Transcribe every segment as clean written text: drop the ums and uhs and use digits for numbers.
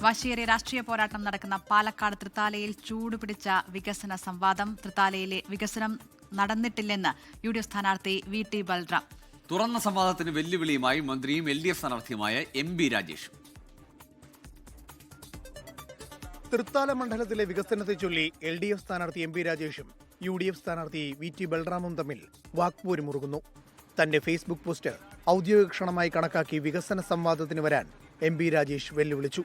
വശ്യേറിയ രാഷ്ട്രീയ പോരാട്ടം നടക്കുന്ന പാലക്കാട് തൃത്താലയിൽ ചൂടുപിടിച്ച വികസന സംവാദം. തൃത്താലയിലെ വികസനം നടന്നിട്ടില്ലെന്ന് UDF സ്ഥാനാർത്ഥി VT ബൽറാം. തുറന്ന സംവാദത്തിന് വെല്ലുവിളിയുമായി മന്ത്രിയും LDF സ്ഥാനാർത്ഥിയുമായ MB രാജേഷും. തൃത്താല മണ്ഡലത്തിലെ വികസനത്തെ ചൊല്ലി LDF സ്ഥാനാർത്ഥി MB രാജേഷും UDF സ്ഥാനാർത്ഥി VT ബൽറാമും തമ്മിൽ വാക്പോരുമുറുകുന്നു. തന്റെ ഫേസ്ബുക്ക് പോസ്റ്റ് ഔദ്യോഗിക ക്ഷണമായി കണക്കാക്കി വികസന സംവാദത്തിന് വരാൻ MB രാജേഷ് വെല്ലുവിളിച്ചു.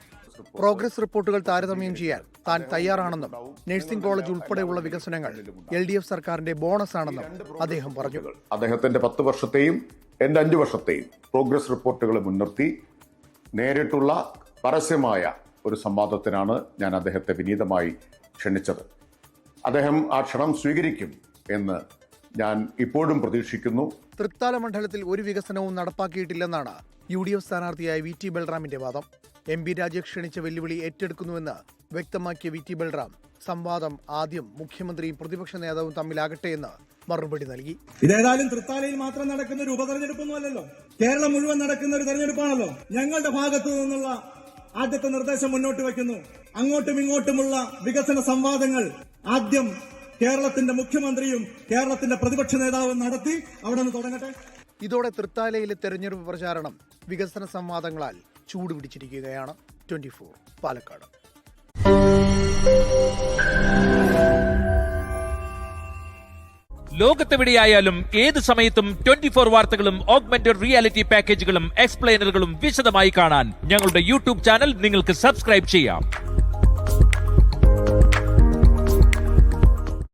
പ്രോഗ്രസ് റിപ്പോർട്ടുകൾ താരതമ്യം ചെയ്യാൻ താൻ തയ്യാറാണെന്നും നഴ്സിംഗ് കോളേജ് ഉൾപ്പെടെയുള്ള വികസനങ്ങൾ LDF സർക്കാരിന്റെ ബോണസ് ആണെന്നും അദ്ദേഹം പറഞ്ഞു. അദ്ദേഹത്തിന്റെ 10 വർഷത്തെയും എന്റെ 5 വർഷത്തെയും പ്രോഗ്രസ് റിപ്പോർട്ടുകൾ മുൻനിർത്തി നേരിട്ടുള്ള പരസ്യമായ ഒരു സംവാദത്തിനാണ് ഞാൻ അദ്ദേഹത്തെ വിനീതമായി ക്ഷണിച്ചത്. അദ്ദേഹം ആ ക്ഷണം സ്വീകരിക്കും എന്ന് ഞാൻ ഇപ്പോഴും പ്രതീക്ഷിക്കുന്നു. തൃത്താല മണ്ഡലത്തിൽ ഒരു വികസനവും നടപ്പാക്കിയിട്ടില്ലെന്നാണ് UDF സ്ഥാനാർത്ഥിയായ VT ബൽറാമിന്റെ വാദം. MB രാജേഷ് ക്ഷണിച്ച വെല്ലുവിളി ഏറ്റെടുക്കുന്നുവെന്ന് വ്യക്തമാക്കിയ VT ബൽറാം സംവാദം ആദ്യം മുഖ്യമന്ത്രിയും പ്രതിപക്ഷ നേതാവും തമ്മിലാകട്ടെ എന്ന് മറുപടി നൽകി. ഇതേതായാലും തൃത്താലയിൽ മാത്രം നടക്കുന്ന ഒരു ഉപതെരഞ്ഞെടുപ്പൊന്നുമല്ലല്ലോ, കേരളം മുഴുവൻ നടക്കുന്ന ഒരു തെരഞ്ഞെടുപ്പാണല്ലോ. ഞങ്ങളുടെ ഭാഗത്തു നിന്നുള്ള ആദ്യത്തെ നിർദ്ദേശം മുന്നോട്ട് വയ്ക്കുന്നു. അങ്ങോട്ടും ഇങ്ങോട്ടുമുള്ള വികസന സംവാദങ്ങൾ ആദ്യം കേരളത്തിന്റെ മുഖ്യമന്ത്രിയും കേരളത്തിന്റെ പ്രതിപക്ഷ നേതാവും നടത്തി അവിടെ നിന്ന് തുടങ്ങട്ടെ. ഇതോടെ തൃത്താലയിലെ തെരഞ്ഞെടുപ്പ് പ്രചാരണം വികസന സംവാദങ്ങളാൽ ചൂടുപിടിച്ചിരിക്കുകയാണ്. 24 പാലക്കാട്. ലോകത്തെവിടെയായാലും ഏത് സമയത്തും 24 വാർത്തകളും ഓഗ്മെന്റഡ് റിയാലിറ്റി പാക്കേജുകളും എക്സ്പ്ലെയിനറുകളും വിശദമായി കാണാൻ ഞങ്ങളുടെ YouTube ചാനൽ നിങ്ങൾക്ക് സബ്സ്ക്രൈബ് ചെയ്യാം.